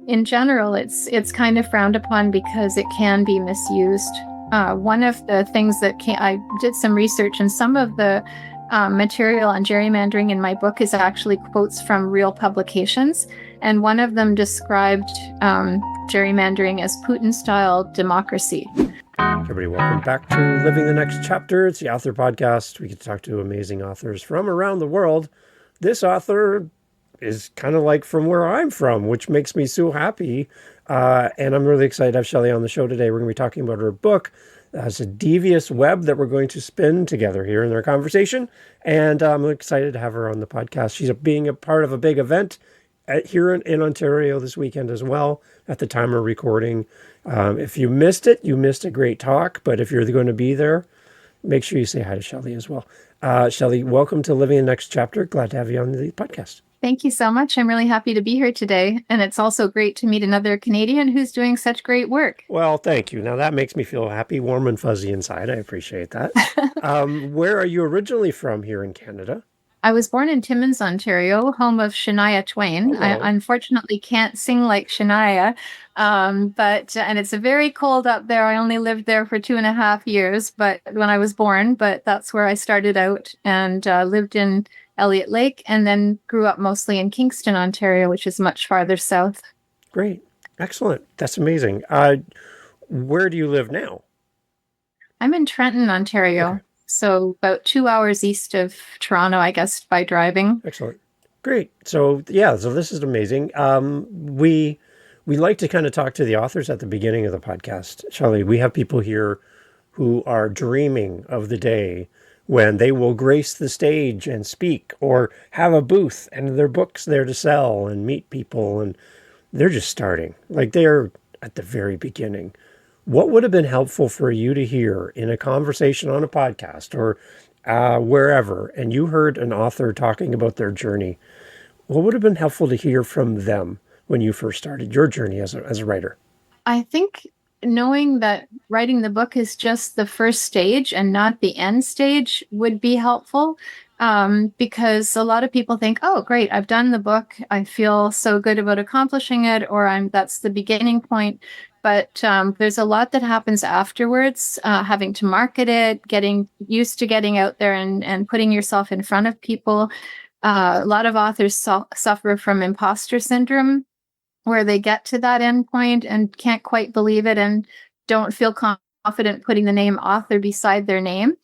in general, it's kind of frowned upon because it can be misused. One of the things I did some research, and some of the material on gerrymandering in my book is actually quotes from real publications. And one of them described gerrymandering as Putin-style democracy. Everybody, welcome back to Living the Next Chapter. It's the author podcast. We get to talk to amazing authors from around the world. This author is kind of like from where I'm from, which makes me so happy. And I'm really excited to have Shelley on the show today. We're going to be talking about her book. It's a devious web that we're going to spin together here in our conversation. And I'm excited to have her on the podcast. She's being a part of a big event here in Ontario this weekend as well at the time of recording. If you missed it, you missed a great talk. But if you're going to be there, make sure you say hi to Shelley as well. Shelley, welcome to Living the Next Chapter. Glad to have you on the podcast. Thank you so much. I'm really happy to be here today. And it's also great to meet another Canadian who's doing such great work. Well, thank you. Now that makes me feel happy, warm and fuzzy inside. I appreciate that. Where are you originally from here in Canada? I was born in Timmins, Ontario, home of Shania Twain. Oh, wow. I unfortunately can't sing like Shania, and it's very cold up there. I only lived there for 2.5 years, but when I was born, but that's where I started out and lived in Elliott Lake, and then grew up mostly in Kingston, Ontario, which is much farther south. Great. Excellent. That's amazing. Where do you live now? I'm in Trenton, Ontario. Okay. So about 2 hours east of Toronto, I guess, by driving. Excellent. Great. So this is amazing. We like to kind of talk to the authors at the beginning of the podcast. Shelley, we have people here who are dreaming of the day when they will grace the stage and speak or have a booth and their book's there to sell and meet people, and they're just starting. Like they're at the very beginning. What would have been helpful for you to hear in a conversation on a podcast or wherever, and you heard an author talking about their journey? What would have been helpful to hear from them when you first started your journey as a writer? I think knowing that writing the book is just the first stage and not the end stage would be helpful, because a lot of people think, oh, great, I've done the book. I feel so good about accomplishing it, or that's the beginning point. But there's a lot that happens afterwards, having to market it, getting used to getting out there and putting yourself in front of people. A lot of authors suffer from imposter syndrome, where they get to that end point and can't quite believe it and don't feel confident putting the name author beside their name.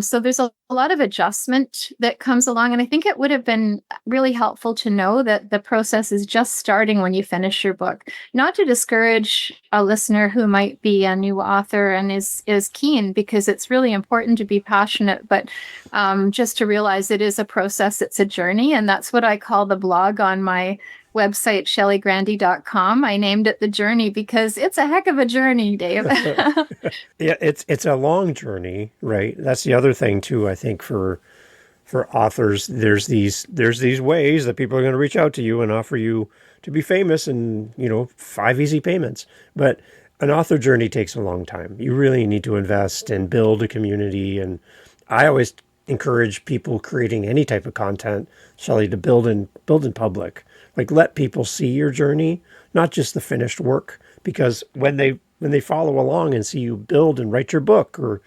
So there's a lot of adjustment that comes along. And I think it would have been really helpful to know that the process is just starting when you finish your book. Not to discourage a listener who might be a new author and is keen, because it's really important to be passionate, but just to realize it is a process, it's a journey. And that's what I call the blog on my website, shelleygrandy.com. I named it The Journey because it's a heck of a journey, Dave. Yeah, it's a long journey, right? That's the other thing too, I think, for authors. There's these ways that people are going to reach out to you and offer you to be famous and, 5 easy payments. But an author journey takes a long time. You really need to invest and build a community. And I always encourage people creating any type of content, Shelley, to build in public. Like, let people see your journey, not just the finished work, because when they follow along and see you build and write your book or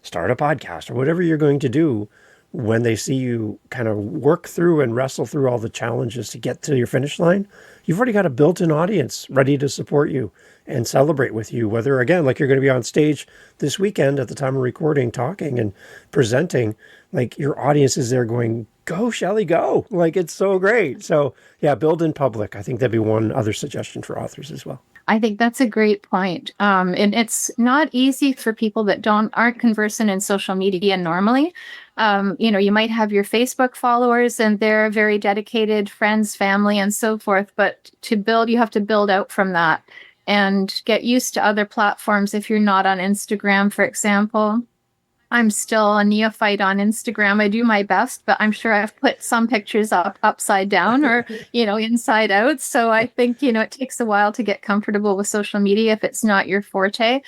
start a podcast or whatever you're going to do, when they see you kind of work through and wrestle through all the challenges to get to your finish line, you've already got a built-in audience ready to support you and celebrate with you, whether, again, like you're going to be on stage this weekend at the time of recording, talking and presenting, like your audience is there going, go, Shelley, go. Like, it's so great. So yeah, build in public. I think that'd be one other suggestion for authors as well. I think that's a great point. And it's not easy for people that aren't conversant in social media normally. You might have your Facebook followers and they're very dedicated friends, family, and so forth. But to build, you have to build out from that and get used to other platforms. If you're not on Instagram, for example, I'm still a neophyte on Instagram. I do my best, but I'm sure I've put some pictures up upside down or, inside out. So I think, it takes a while to get comfortable with social media if it's not your forte.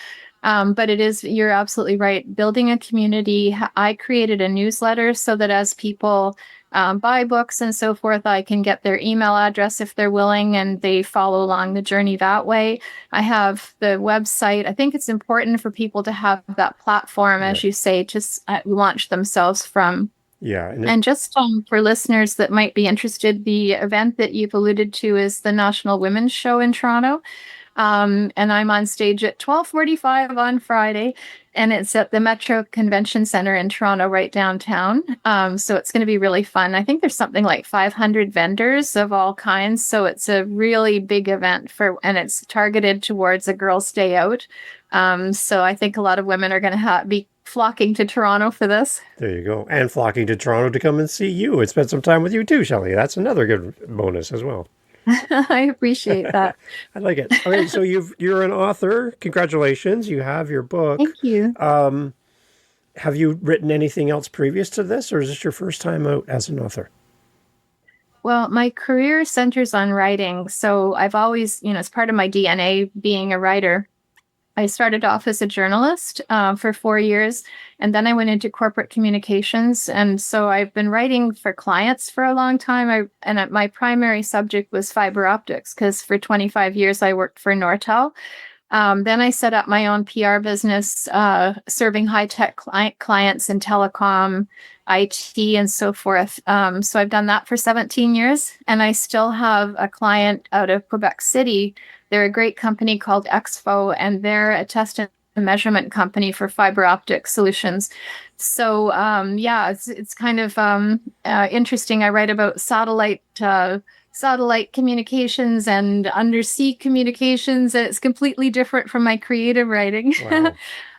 But you're absolutely right. Building a community. I created a newsletter so that as people buy books and so forth, I can get their email address if they're willing, and they follow along the journey that way. I have the website. I think it's important for people to have that platform, as Right. you say, to launch themselves from. Yeah. And just for listeners that might be interested, the event that you've alluded to is the National Women's Show in Toronto. And I'm on stage at 12:45 on Friday, and it's at the Metro Convention Center in Toronto, right downtown. So it's going to be really fun. I think there's something like 500 vendors of all kinds. So it's a really big event and it's targeted towards a girls' day out. So I think a lot of women are going to be flocking to Toronto for this. There you go. And flocking to Toronto to come and see you and spend some time with you too, Shelley. That's another good bonus as well. I appreciate that. I like it. Okay, so you're an author. Congratulations. You have your book. Thank you. Have you written anything else previous to this, or is this your first time out as an author? Well, my career centers on writing. So I've always, it's part of my DNA being a writer. I started off as a journalist for 4 years, and then I went into corporate communications. And so I've been writing for clients for a long time. My primary subject was fiber optics, because for 25 years I worked for Nortel. Then I set up my own PR business, serving high-tech clients in telecom, IT, and so forth. So I've done that for 17 years, and I still have a client out of Quebec City. They're a great company called Expo, and they're a test and measurement company for fiber optic solutions. So it's kind of interesting. I write about satellite communications and undersea communications, and it's completely different from my creative writing. Wow.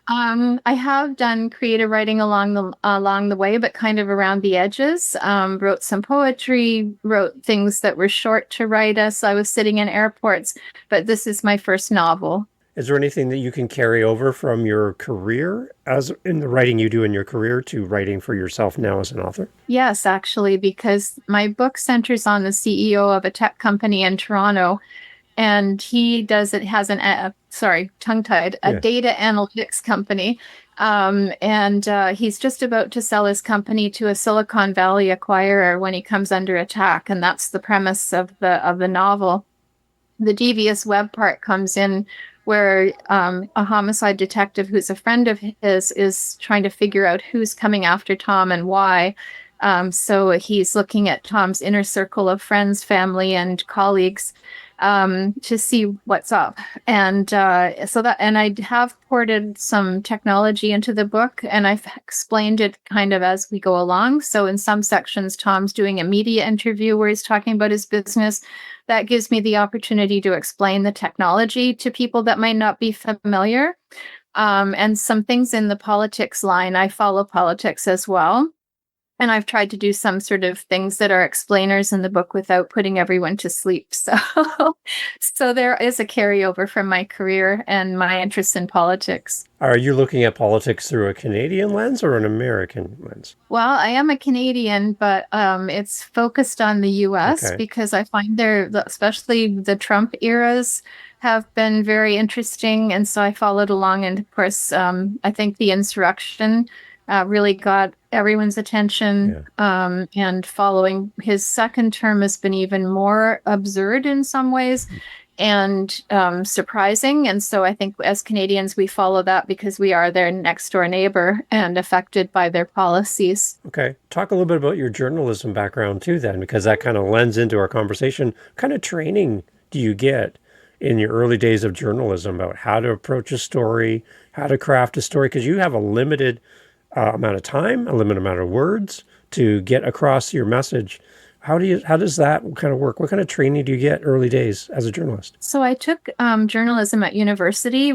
I have done creative writing along the way, but kind of around the edges. Wrote some poetry, wrote things that were short to write as I was sitting in airports, but this is my first novel. Is there anything that you can carry over from your career, as in the writing you do in your career, to writing for yourself now as an author? Yes, actually, because my book centers on the CEO of a tech company in Toronto, and he has tongue-tied, a data analytics company. And he's just about to sell his company to a Silicon Valley acquirer when he comes under attack. And that's the premise of the novel. The Devious Web part comes in, where a homicide detective who's a friend of his is trying to figure out who's coming after Tom and why. So he's looking at Tom's inner circle of friends, family, and colleagues to see what's up. And I have ported some technology into the book, and I've explained it kind of as we go along. So in some sections, Tom's doing a media interview where he's talking about his business. That gives me the opportunity to explain the technology to people that might not be familiar. And some things in the politics line. I follow politics as well. And I've tried to do some sort of things that are explainers in the book without putting everyone to sleep. So there is a carryover from my career and my interest in politics. Are you looking at politics through a Canadian lens or an American lens? Well, I am a Canadian, but it's focused on the U.S. because I find especially the Trump eras, have been very interesting. And so I followed along. And of course, I think the insurrection really got everyone's attention. And following his second term has been even more absurd in some ways and surprising. And so I think as Canadians, we follow that because we are their next door neighbor and affected by their policies. Okay. Talk a little bit about your journalism background too, then, because that kind of lends into our conversation. What kind of training do you get in your early days of journalism about how to approach a story, how to craft a story? Because you have a limited amount of time, a limited amount of words to get across your message. How does that kind of work? What kind of training do you get early days as a journalist? So I took journalism at university,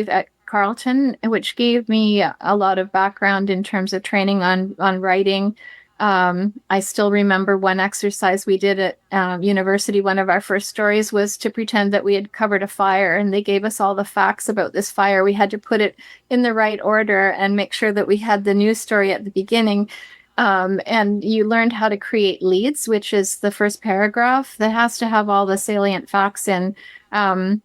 at Carleton, which gave me a lot of background in terms of training on writing. I still remember one exercise we did at university. One of our first stories was to pretend that we had covered a fire, and they gave us all the facts about this fire. We had to put it in the right order and make sure that we had the news story at the beginning. And you learned how to create leads, which is the first paragraph that has to have all the salient facts in. And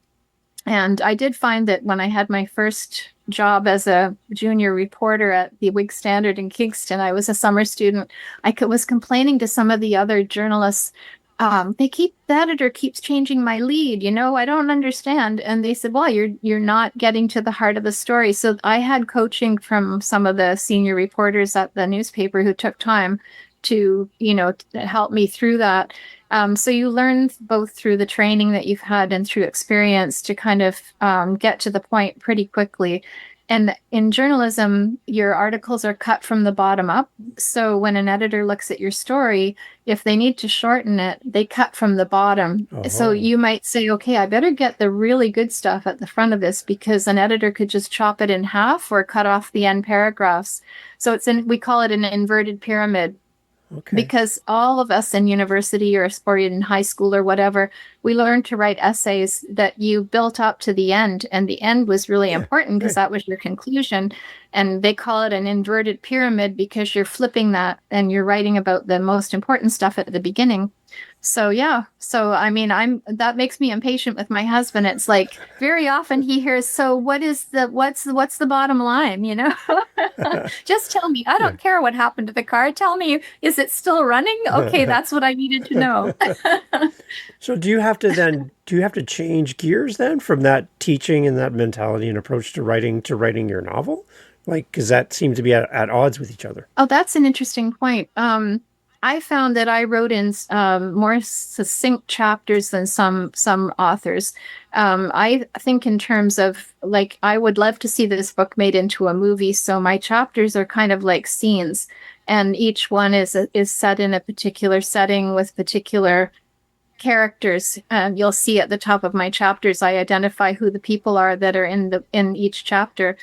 I did find that when I had my first job as a junior reporter at the Whig Standard in Kingston. I was a summer student. Was complaining to some of the other journalists. The editor keeps changing my lead. I don't understand. And they said, well, you're not getting to the heart of the story. So I had coaching from some of the senior reporters at the newspaper who took time to help me through that. So you learn both through the training that you've had and through experience to kind of get to the point pretty quickly. And in journalism, your articles are cut from the bottom up. So when an editor looks at your story, if they need to shorten it, they cut from the bottom. Oh. So you might say, okay, I better get the really good stuff at the front of this, because an editor could just chop it in half or cut off the end paragraphs. So we call it an inverted pyramid. Okay. Because all of us in university or in high school or whatever, we learned to write essays that you built up to the end. And the end was really important because that was your conclusion. And they call it an inverted pyramid because you're flipping that and you're writing about the most important stuff at the beginning. So, yeah. So, I mean, that makes me impatient with my husband. It's like very often he hears, so what's the bottom line? Just tell me. I don't care what happened to the car. Tell me, is it still running? Okay, that's what I needed to know. So do you have to change gears then from that teaching and that mentality and approach to writing your novel? Like, because that seems to be at odds with each other. Oh, that's an interesting point. I found that I wrote in more succinct chapters than some authors. I think in terms of, like, I would love to see this book made into a movie. So my chapters are kind of like scenes, and each one is set in a particular setting with particular characters. You'll see at the top of my chapters, I identify who the people are that are in each chapter.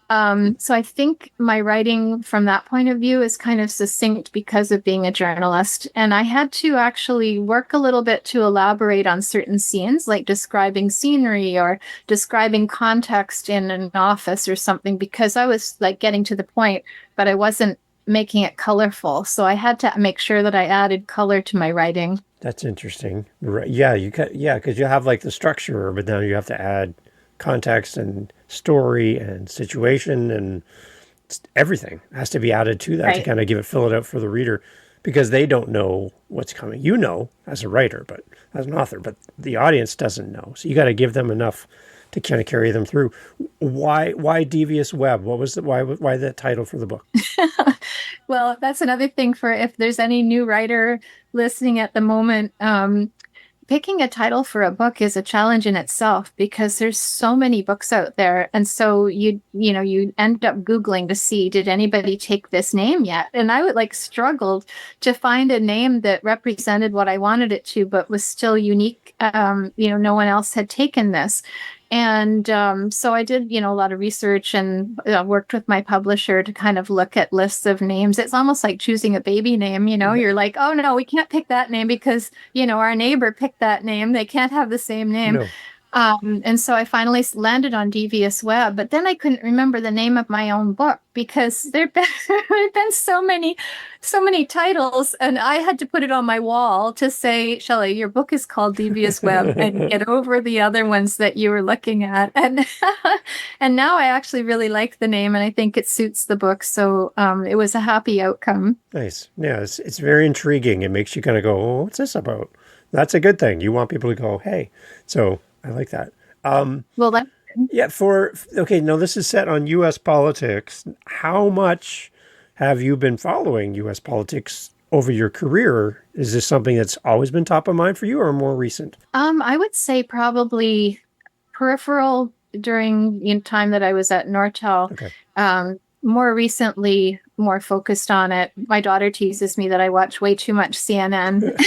So I think my writing from that point of view is kind of succinct because of being a journalist. And I had to actually work a little bit to elaborate on certain scenes, like describing scenery or describing context in an office or something, because I was like getting to the point, but I wasn't making it colorful. So I had to make sure that I added color to my writing. That's interesting. Right. Yeah, because you have like the structure, but now you have to add context and story and situation, and everything has to be added to that to kind of fill it out for the reader, because they don't know what's coming. As a writer, but as an author, but the audience doesn't know. So you got to give them enough to kind of carry them through. Why Devious Web? Why that title for the book? Well, that's another thing for if there's any new writer listening at the moment. Picking a title for a book is a challenge in itself, because there's so many books out there. And so you end up Googling to see, did anybody take this name yet? And I would struggled to find a name that represented what I wanted it to, but was still unique. No one else had taken this. And so I did, a lot of research and worked with my publisher to kind of look at lists of names. It's almost like choosing a baby name, You're like, oh, no, we can't pick that name because, our neighbor picked that name. They can't have the same name. No. And so I finally landed on Devious Web, but then I couldn't remember the name of my own book because there've been so many titles, and I had to put it on my wall to say, Shelley, your book is called Devious Web, and get over the other ones that you were looking at. And and now I actually really like the name, and I think it suits the book. So it was a happy outcome. Nice. Yeah, it's very intriguing. It makes you kind of go, oh, what's this about? That's a good thing. You want people to go, hey. So I like that. Now this is set on U.S. politics. How much have you been following U.S. politics over your career? Is this something that's always been top of mind for you, or more recent? I would say probably peripheral during time that I was at Nortel. Okay. More recently, more focused on it. My daughter teases me that I watch way too much CNN,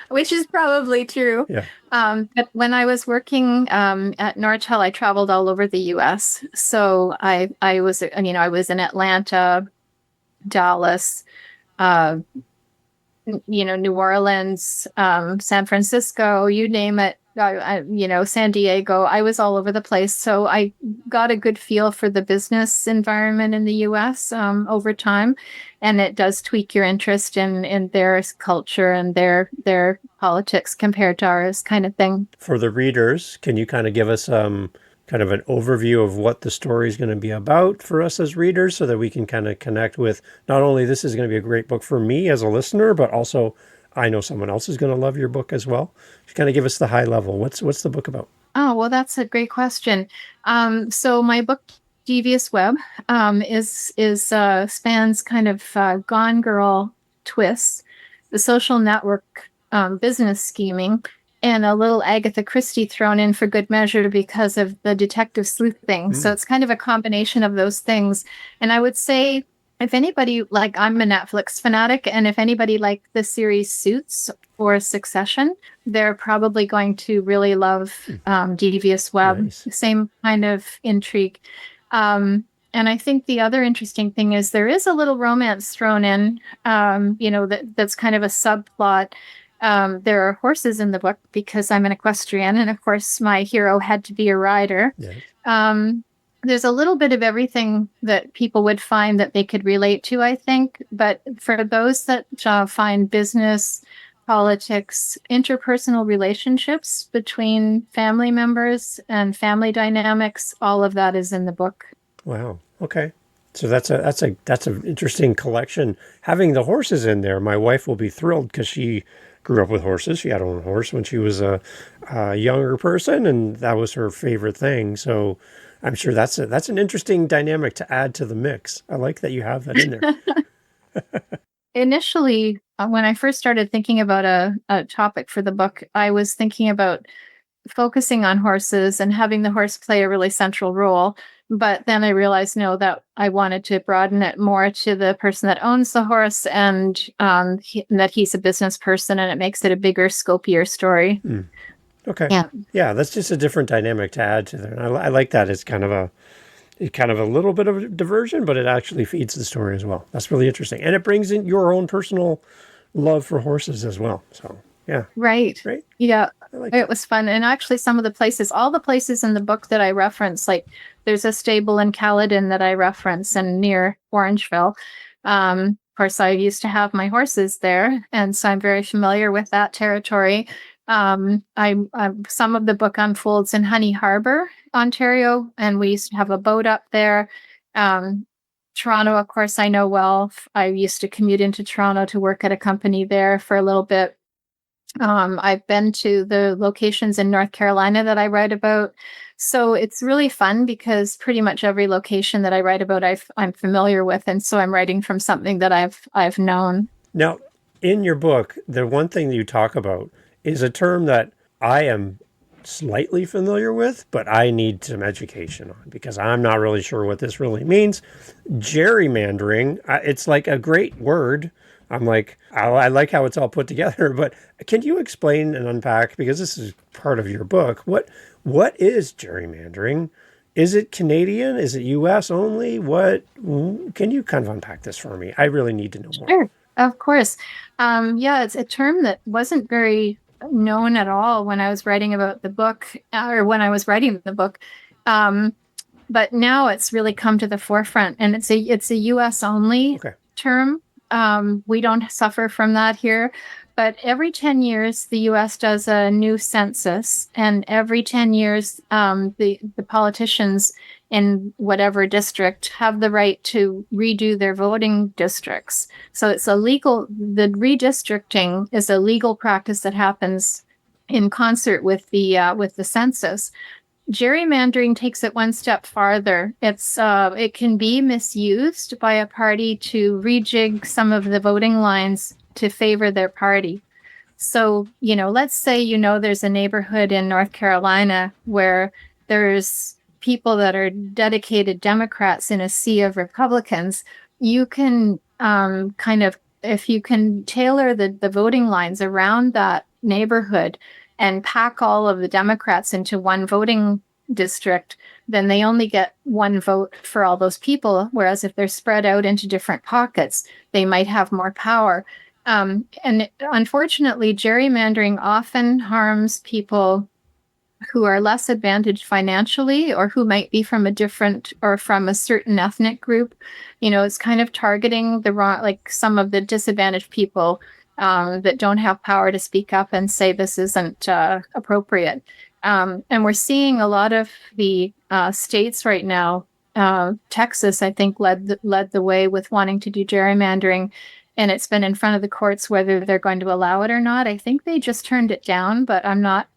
which is probably true. Yeah. But when I was working at Nortel, I traveled all over the U.S. So I was in Atlanta, Dallas, New Orleans, San Francisco, you name it. San Diego. I was all over the place. So I got a good feel for the business environment in the U.S. Over time. And it does tweak your interest in their culture and their politics compared to ours, kind of thing. For the readers, can you kind of give us kind of an overview of what the story is going to be about for us as readers so that we can kind of connect with not only this is going to be a great book for me as a listener, but also I know someone else is going to love your book as well. Just kind of give us the high level. What's the book about? Oh, well, that's a great question. So my book, Devious Web, is spans kind of Gone Girl twists, the social network business scheming, and a little Agatha Christie thrown in for good measure because of the detective sleuth thing. So it's kind of a combination of those things. And I would say if anybody, like, I'm a Netflix fanatic, and if anybody liked the series Suits or Succession, they're probably going to really love Devious Web. Nice. Same kind of intrigue. And I think the other interesting thing is there is a little romance thrown in, that's kind of a subplot. There are horses in the book because I'm an equestrian, and of course my hero had to be a rider. Yes. There's a little bit of everything that people would find that they could relate to, I think. But for those that find business, politics, interpersonal relationships between family members and family dynamics, all of that is in the book. Wow. Okay. So that's an interesting collection. Having the horses in there, my wife will be thrilled because she grew up with horses. She had her own horse when she was a younger person, and that was her favorite thing. So I'm sure that's an interesting dynamic to add to the mix. I like that you have that in there. Initially, when I first started thinking about a topic for the book, I was thinking about focusing on horses and having the horse play a really central role. But then I realized, no, that I wanted to broaden it more to the person that owns the horse, and that he's a business person, and it makes it a bigger, scopier story. Okay. Yeah. Yeah, that's just a different dynamic to add to there. And I like that. It's kind of a little bit of a diversion, but it actually feeds the story as well. That's really interesting. And it brings in your own personal love for horses as well. So, yeah. Right. Great. Yeah. I like It that. was fun. And actually, some of the places, all the places in the book that I reference, like there's a stable in Caledon that I reference and near Orangeville. Of course, I used to have my horses there, and so I'm very familiar with that territory. Some of the book unfolds in Honey Harbor, Ontario, and we used to have a boat up there. Toronto, of course, I know well. I used to commute into Toronto to work at a company there for a little bit. I've been to the locations in North Carolina that I write about. So it's really fun because pretty much every location that I write about, I'm familiar with. And so I'm writing from something that I've known. Now, in your book, the one thing that you talk about is a term that I am slightly familiar with, but I need some education on because I'm not really sure what this really means. Gerrymandering, it's like a great word. I'm like, I like how it's all put together, but can you explain and unpack, because this is part of your book, what is gerrymandering? Is it Canadian? Is it US only? What can you kind of unpack this for me? I really need to know more. Sure, of course. Yeah, it's a term that wasn't very known at all when I was writing about the book, or when I was writing the book. But now it's really come to the forefront, and it's a US only term. We don't suffer from that here, but every 10 years, the US does a new census, and every 10 years, the politicians in whatever district have the right to redo their voting districts. So it's the redistricting is a legal practice that happens in concert with the census. Gerrymandering takes it one step farther. It can be misused by a party to rejig some of the voting lines to favor their party. So, let's say, there's a neighborhood in North Carolina where there's people that are dedicated Democrats in a sea of Republicans. You can if you can tailor the voting lines around that neighborhood and pack all of the Democrats into one voting district, then they only get one vote for all those people. Whereas if they're spread out into different pockets, they might have more power. And unfortunately, gerrymandering often harms people who are less advantaged financially, or who might be from a different or from a certain ethnic group. It's kind of targeting the wrong, like some of the disadvantaged people that don't have power to speak up and say this isn't appropriate. And we're seeing a lot of the states right now. Texas, I think, led the way with wanting to do gerrymandering, and it's been in front of the courts whether they're going to allow it or not. I think they just turned it down, but I'm not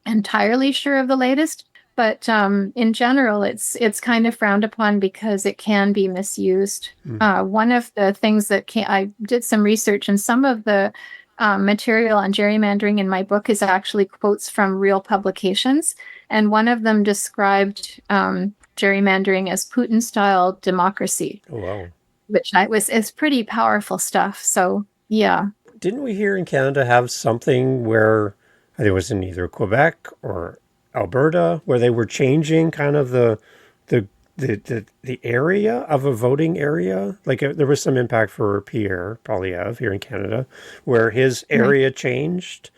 entirely sure of the latest. But in general, it's kind of frowned upon because it can be misused. One of the things that I did some research, and some of the material on gerrymandering in my book is actually quotes from real publications, and one of them described gerrymandering as Putin-style democracy, Oh, wow. which is pretty powerful stuff. So yeah. Didn't we here in Canada have something where I think it was in either Quebec or Alberta where they were changing kind of the area of a voting area? Like there was some impact for Pierre Poilievre here in Canada, where his area changed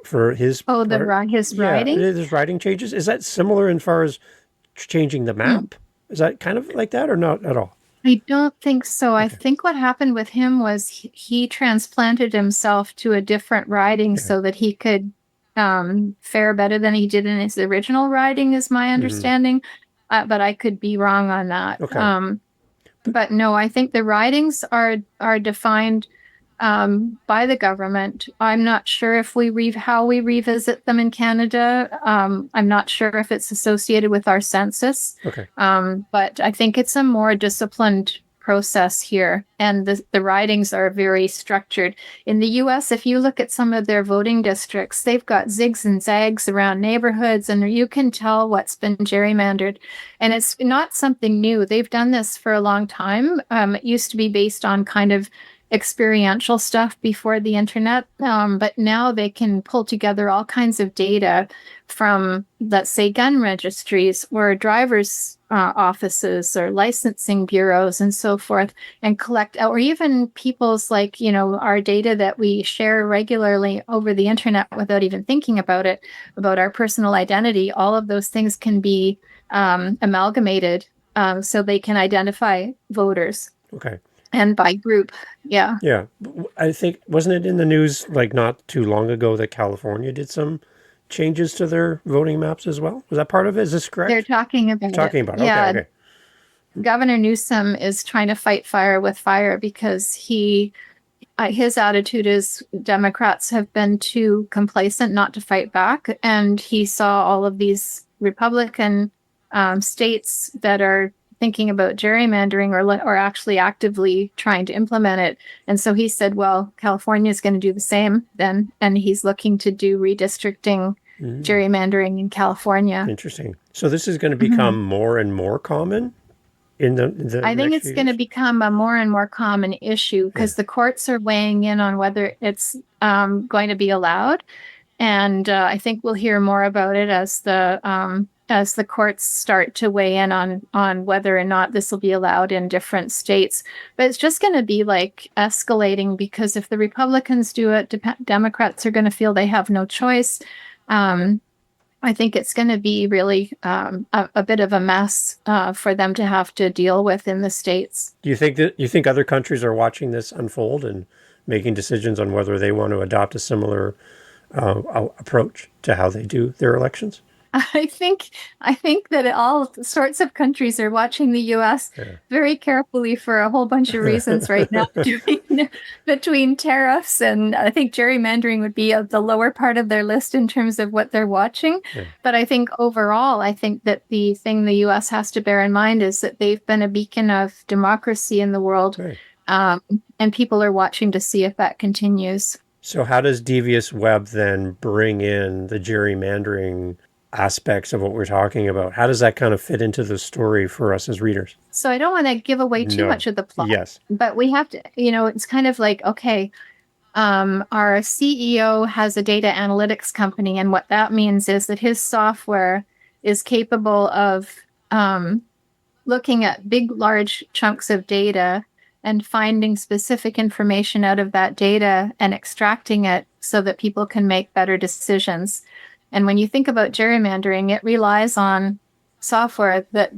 for his his yeah, riding. his riding changes. Is that similar as far as changing the map? Is that kind of like that or not at all? I don't think so. I think what happened with him was he transplanted himself to a different riding so that he could fare better than he did in his original riding, is my understanding. But I could be wrong on that. Okay. But no, I think the ridings are defined by the government. I'm not sure if how we revisit them in Canada. I'm not sure if it's associated with our census. Okay. But I think it's a more disciplined process here, and the ridings are very structured. In the US, if you look at some of their voting districts, they've got zigs and zags around neighborhoods, and you can tell what's been gerrymandered. And it's not something new. They've done this for a long time. It used to be based on kind of experiential stuff before the internet, but now they can pull together all kinds of data from, let's say, gun registries or drivers' offices or licensing bureaus and so forth, and collect, or even people's, like, our data that we share regularly over the internet without even thinking about it, about our personal identity. All of those things can be amalgamated so they can identify voters. Okay. And by group. Yeah. Yeah. I think, wasn't it in the news like not too long ago that California did some changes to their voting maps as well? Was that part of it? Is this correct? They're talking about it. Yeah. Okay. Governor Newsom is trying to fight fire with fire because his attitude is Democrats have been too complacent not to fight back. And he saw all of these Republican states that are thinking about gerrymandering or actually actively trying to implement it. And so he said, well, California is going to do the same then. And he's looking to do redistricting, gerrymandering in California. Interesting. So this is going to become more and more common in the I think it's going to become a more and more common issue because the courts are weighing in on whether it's going to be allowed. And I think we'll hear more about it as the courts start to weigh in on whether or not this will be allowed in different states. But it's just going to be like escalating because if the Republicans do it, Democrats are going to feel they have no choice. I think it's going to be really a bit of a mess for them to have to deal with in the states. Do you think other countries are watching this unfold and making decisions on whether they want to adopt a similar approach to how they do their elections? I think that all sorts of countries are watching the U.S. very carefully for a whole bunch of reasons right now, between tariffs, and I think gerrymandering would be the lower part of their list in terms of what they're watching. But I think overall, I think that the thing the U.S. has to bear in mind is that they've been a beacon of democracy in the world, and people are watching to see if that continues. So how does Devious Web then bring in the gerrymandering aspects of what we're talking about? How does that kind of fit into the story for us as readers? So I don't want to give away too much of the plot. Yes. But we have to, it's kind of like, okay, our CEO has a data analytics company, and what that means is that his software is capable of looking at large chunks of data and finding specific information out of that data and extracting it so that people can make better decisions. And when you think about gerrymandering, it relies on software that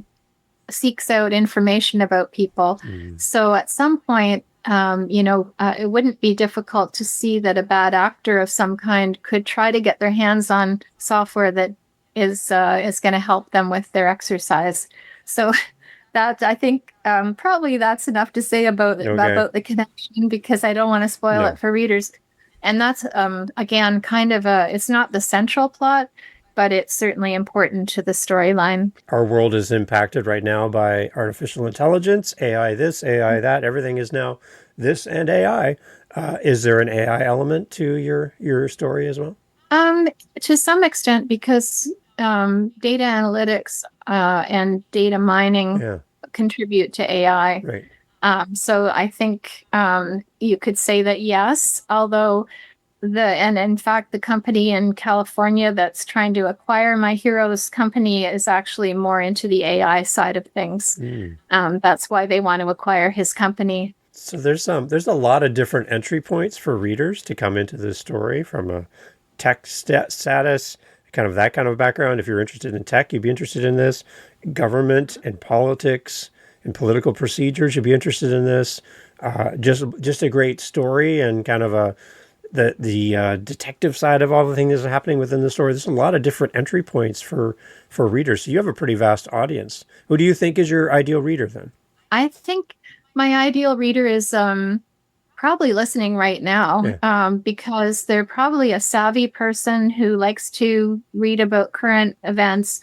seeks out information about people. So at some point, it wouldn't be difficult to see that a bad actor of some kind could try to get their hands on software that is going to help them with their exercise. So that I think probably that's enough to say about Okay. the connection, because I don't want to spoil No. it for readers. And that's again kind of it's not the central plot, but it's certainly important to the storyline. Our world is impacted right now by artificial intelligence, AI this, AI that. Everything is now this and AI. Is there an AI element to your story as well? Um, to some extent, because data analytics and data mining Yeah. contribute to AI. Right. So I think you could say that yes, although and in fact the company in California that's trying to acquire my hero's company is actually more into the AI side of things. Mm. That's why they want to acquire his company. So there's a lot of different entry points for readers to come into this story from a tech status, kind of that kind of background. If you're interested in tech, you'd be interested in this. Government and politics and political procedures, you'd be interested in this. Just a great story and kind of the detective side of all the things that are happening within the story. There's a lot of different entry points for readers. So you have a pretty vast audience. Who do you think is your ideal reader then? I think my ideal reader is probably listening right now, Yeah. because they're probably a savvy person who likes to read about current events.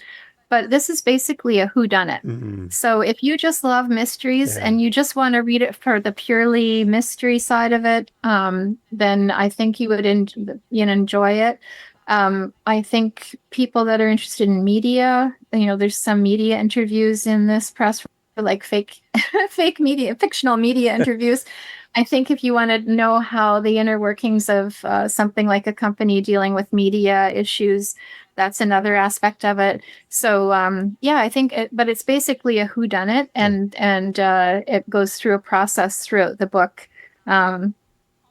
But this is basically a whodunit. Mm-hmm. So if you just love mysteries Yeah. and you just want to read it for the purely mystery side of it, then I think you would enjoy it. I think people that are interested in media, there's some media interviews in this press, like fake fictional media interviews. I think if you want to know how the inner workings of something like a company dealing with media issues, that's another aspect of it. So yeah, I think but it's basically a whodunit, and it goes through a process throughout the book.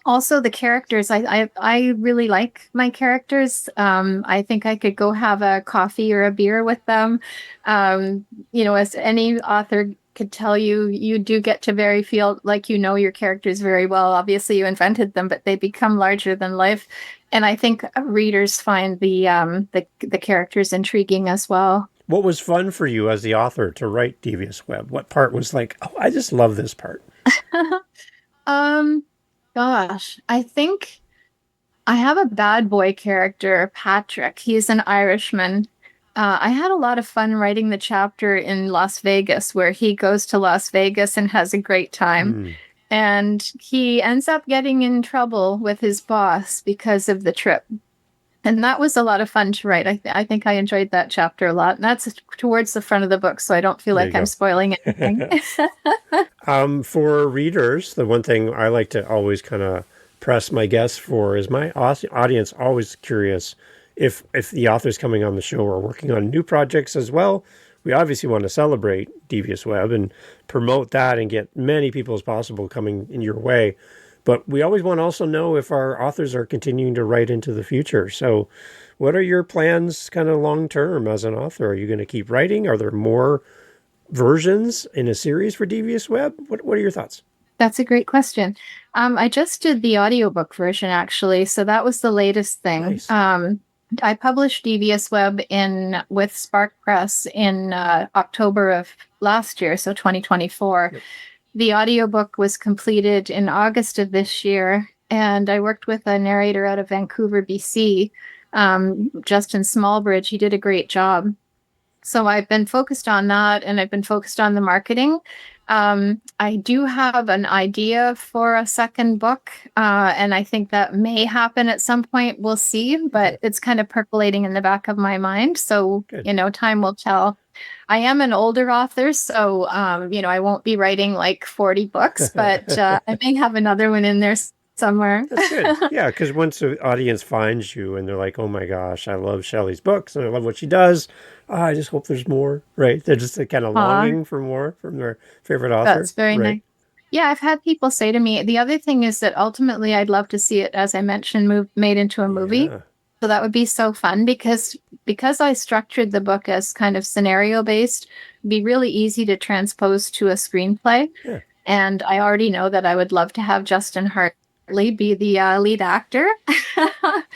Also, the characters, I really like my characters. I think I could go have a coffee or a beer with them. As any author could tell you, you do get to feel like your characters very well. Obviously, you invented them, but they become larger than life. And I think readers find the characters intriguing as well. What was fun for you as the author to write Devious Web? What part was like, oh, I just love this part? um, Gosh, I think I have a bad boy character, Patrick. He's an Irishman. I had a lot of fun writing the chapter in Las Vegas, where he goes to Las Vegas and has a great time. Mm. And he ends up getting in trouble with his boss because of the trip. And that was a lot of fun to write. I think I enjoyed that chapter a lot. And that's towards the front of the book, so I don't feel There like you I'm go. spoiling anything. For readers, the one thing I like to always kind of press my guests for is my audience always curious if the authors coming on the show are working on new projects as well. We obviously want to celebrate Devious Web and promote that and get many people as possible coming in your way. But we always want to also know if our authors are continuing to write into the future. So what are your plans kind of long term as an author? Are you going to keep writing? Are there more versions in a series for Devious Web? What are your thoughts? That's a great question. I just did the audiobook version, actually, so that was the latest thing. Nice. I published Devious Web with Spark Press in October of last year, so 2024. Yep. The audiobook was completed in August of this year, and I worked with a narrator out of Vancouver, BC, Justin Smallbridge. He did a great job. So I've been focused on that, and I've been focused on the marketing. I do have an idea for a second book, and I think that may happen at some point. We'll see, but it's kind of percolating in the back of my mind. So, Good. Time will tell. I am an older author, so, I won't be writing like 40 books, but I may have another one in there somewhere. That's good. Yeah, because once the audience finds you and they're like, oh my gosh, I love Shelley's books and I love what she does. I just hope there's more, right? They're just kind of longing for more from their favorite author. That's very nice. Yeah, I've had people say to me, the other thing is that ultimately I'd love to see it, as I mentioned, made into a movie. Yeah. So that would be so fun because I structured the book as kind of scenario based, it'd be really easy to transpose to a screenplay. Yeah. And I already know that I would love to have Justin Hartley be the lead actor.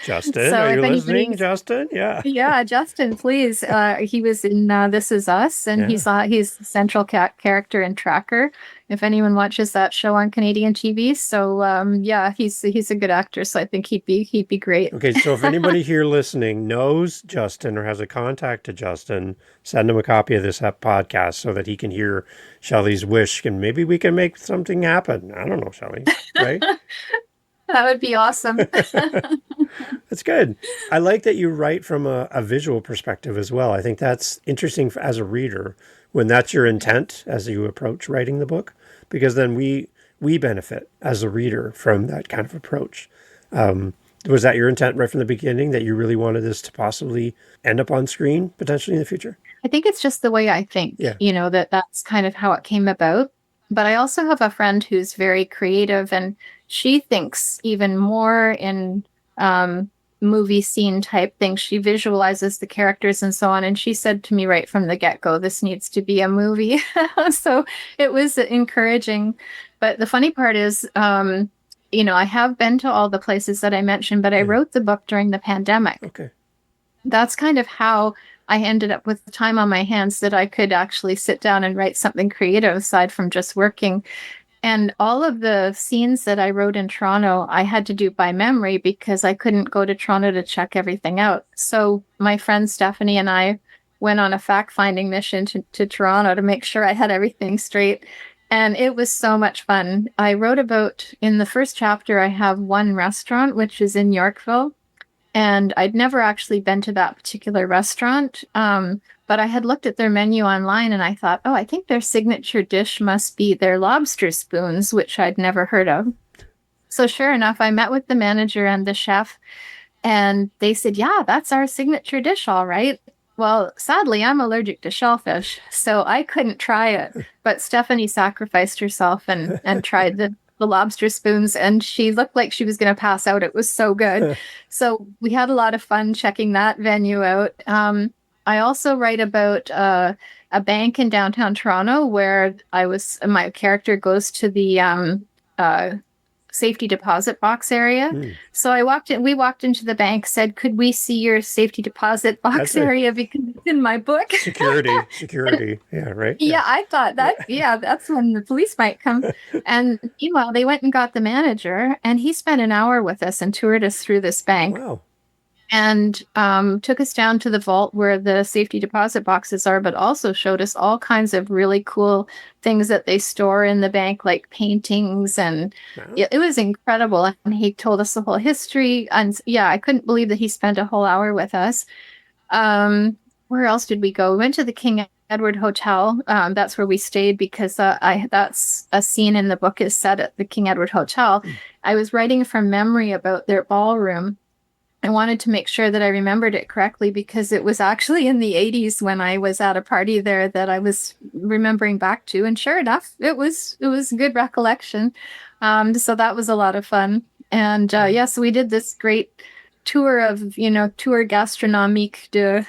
Justin, So are if you anybody, listening, Justin? Yeah. yeah, Justin, please. He was in This Is Us, and Yeah. he's the central character in Tracker. If anyone watches that show on Canadian TV, so yeah, he's a good actor. So I think he'd be great. Okay, so if anybody here listening knows Justin or has a contact to Justin, send him a copy of this podcast so that he can hear Shelley's wish, and maybe we can make something happen. I don't know, Shelley, right? That would be awesome. That's good. I like that you write from a visual perspective as well. I think that's interesting as a reader when that's your intent as you approach writing the book, because then we benefit as a reader from that kind of approach. Was that your intent right from the beginning, that you really wanted this to possibly end up on screen potentially in the future? I think it's just the way I think, Yeah. that's kind of how it came about. But I also have a friend who's very creative, and she thinks even more in movie scene type things. She visualizes the characters and so on. And she said to me right from the get-go, this needs to be a movie. So it was encouraging. But the funny part is, I have been to all the places that I mentioned, but I wrote the book during the pandemic. Okay. That's kind of how I ended up with the time on my hands that I could actually sit down and write something creative aside from just working. And all of the scenes that I wrote in Toronto, I had to do by memory because I couldn't go to Toronto to check everything out. So my friend Stephanie and I went on a fact-finding mission to Toronto to make sure I had everything straight. And it was so much fun. I wrote about, in the first chapter, I have one restaurant, which is in Yorkville. And I'd never actually been to that particular restaurant. But I had looked at their menu online and I thought, oh, I think their signature dish must be their lobster spoons, which I'd never heard of. So sure enough, I met with the manager and the chef, and they said, yeah, that's our signature dish, all right. Well, sadly, I'm allergic to shellfish, so I couldn't try it. But Stephanie sacrificed herself and tried the lobster spoons, and she looked like she was going to pass out. It was so good. So we had a lot of fun checking that venue out. I also write about a bank in downtown Toronto where my character goes to the safety deposit box area. So we walked into the bank, said, could we see your safety deposit box area because it's in my book? Security. Yeah, right. Yeah, I thought that's when the police might come. And meanwhile, they went and got the manager, and he spent an hour with us and toured us through this bank. Wow. And took us down to the vault where the safety deposit boxes are, but also showed us all kinds of really cool things that they store in the bank, like paintings. And it was incredible. And he told us the whole history. And yeah, I couldn't believe that he spent a whole hour with us. Where else did we go? We went to the King Edward Hotel. That's where we stayed because that's a scene in the book is set at the King Edward Hotel. I was writing from memory about their ballroom. I wanted to make sure that I remembered it correctly because it was actually in the 80s when I was at a party there that I was remembering back to. And sure enough, it was a good recollection. So that was a lot of fun. And so we did this great tour of, tour gastronomique de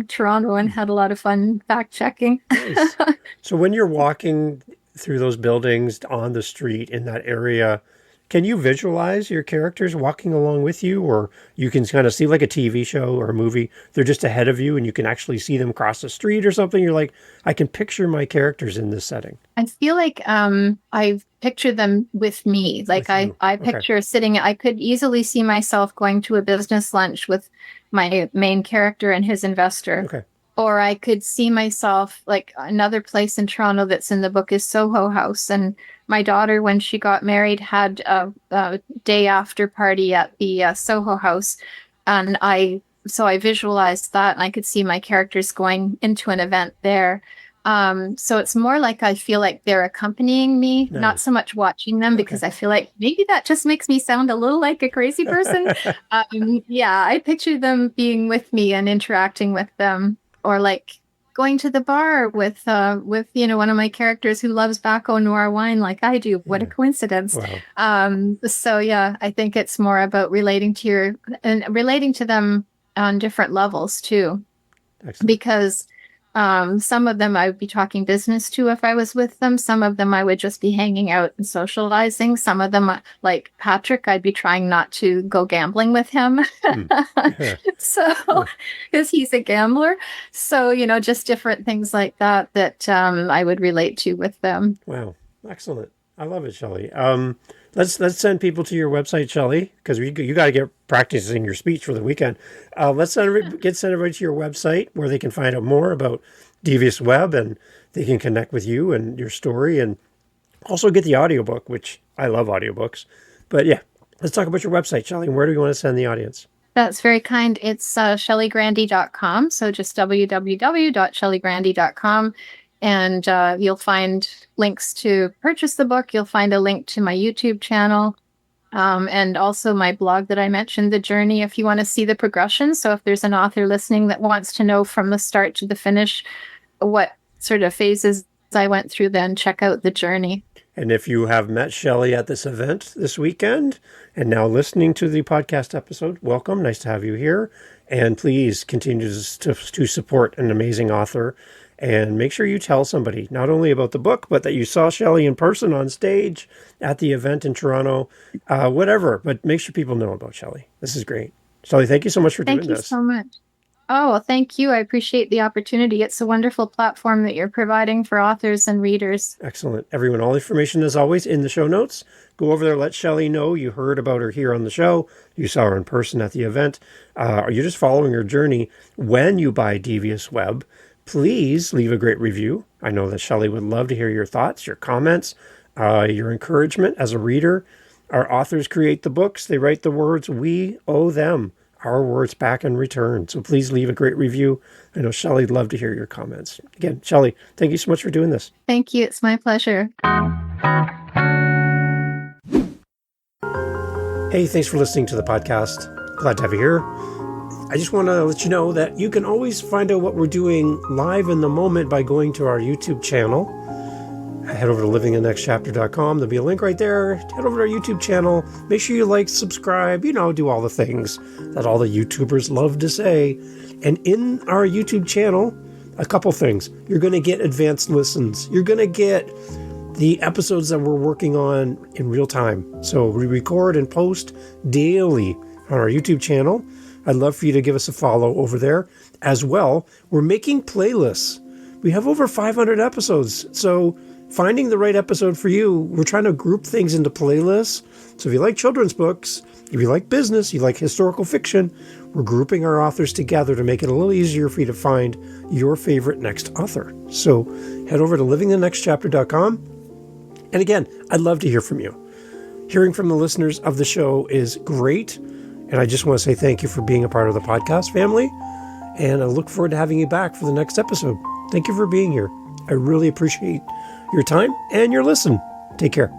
Toronto and had a lot of fun fact checking. Nice. So when you're walking through those buildings on the street in that area, can you visualize your characters walking along with you, or you can kind of see like a TV show or a movie? They're just ahead of you and you can actually see them cross the street or something. You're like, I can picture my characters in this setting. I feel like I picture them with me. Like I picture sitting, I could easily see myself going to a business lunch with my main character and his investor. Okay. Or I could see myself, like another place in Toronto that's in the book is Soho House. And my daughter, when she got married, had a day after party at the Soho House. And so I visualized that, and I could see my characters going into an event there. So it's more like I feel like they're accompanying me, not so much watching them, because I feel like maybe that just makes me sound a little like a crazy person. I picture them being with me and interacting with them. Or like going to the bar with one of my characters who loves Baco Noir wine like I do. What a coincidence. Wow. I think it's more about relating to them on different levels too. Excellent. Because Some of them I would be talking business to if I was with them. Some of them I would just be hanging out and socializing. Some of them, like Patrick, I'd be trying not to go gambling with him. So, because he's a gambler. So, just different things like that I would relate to with them. Wow. Excellent. I love it, Shelley. Let's send people to your website, Shelley, because you got to get practicing your speech for the weekend. Let's send everybody to your website where they can find out more about Devious Web, and they can connect with you and your story, and also get the audiobook, which I love audiobooks. But yeah, let's talk about your website, Shelley. Where do you want to send the audience? That's very kind. It's shelleygrandy.com. So just www.shelleygrandy.com. And you'll find links to purchase the book. You'll find a link to my YouTube channel, and also my blog that I mentioned, The Journey, if you want to see the progression. So if there's an author listening that wants to know from the start to the finish what sort of phases I went through, then check out The Journey. And if you have met Shelley at this event this weekend and now listening to the podcast episode, welcome. Nice to have you here. And please continue to support an amazing author. And make sure you tell somebody not only about the book, but that you saw Shelley in person on stage at the event in Toronto, whatever. But make sure people know about Shelley. This is great. Shelley, thank you so much for doing this. Thank you so much. Oh, well, thank you. I appreciate the opportunity. It's a wonderful platform that you're providing for authors and readers. Excellent. Everyone, all information is always in the show notes. Go over there, let Shelley know you heard about her here on the show. You saw her in person at the event. Or you're just following her journey. When you buy Devious Web, please leave a great review. I know that Shelley would love to hear your thoughts, your comments, your encouragement as a reader. Our authors create the books. They write the words. We owe them our words back in return. So please leave a great review. I know Shelley'd love to hear your comments. Again, Shelley, thank you so much for doing this. Thank you. It's my pleasure. Hey, thanks for listening to the podcast. Glad to have you here. I just want to let you know that you can always find out what we're doing live in the moment by going to our YouTube channel. Head over to livingthenextchapter.com. There'll be a link right there. Head over to our YouTube channel. Make sure you like, subscribe, do all the things that all the YouTubers love to say. And in our YouTube channel, a couple things. You're going to get advanced listens. You're going to get the episodes that we're working on in real time. So we record and post daily on our YouTube channel. I'd love for you to give us a follow over there. As well, we're making playlists. We have over 500 episodes. So finding the right episode for you, we're trying to group things into playlists. So if you like children's books, if you like business, you like historical fiction, we're grouping our authors together to make it a little easier for you to find your favorite next author. So head over to livingthenextchapter.com. And again, I'd love to hear from you. Hearing from the listeners of the show is great. And I just want to say thank you for being a part of the podcast family. And I look forward to having you back for the next episode. Thank you for being here. I really appreciate your time and your listen. Take care.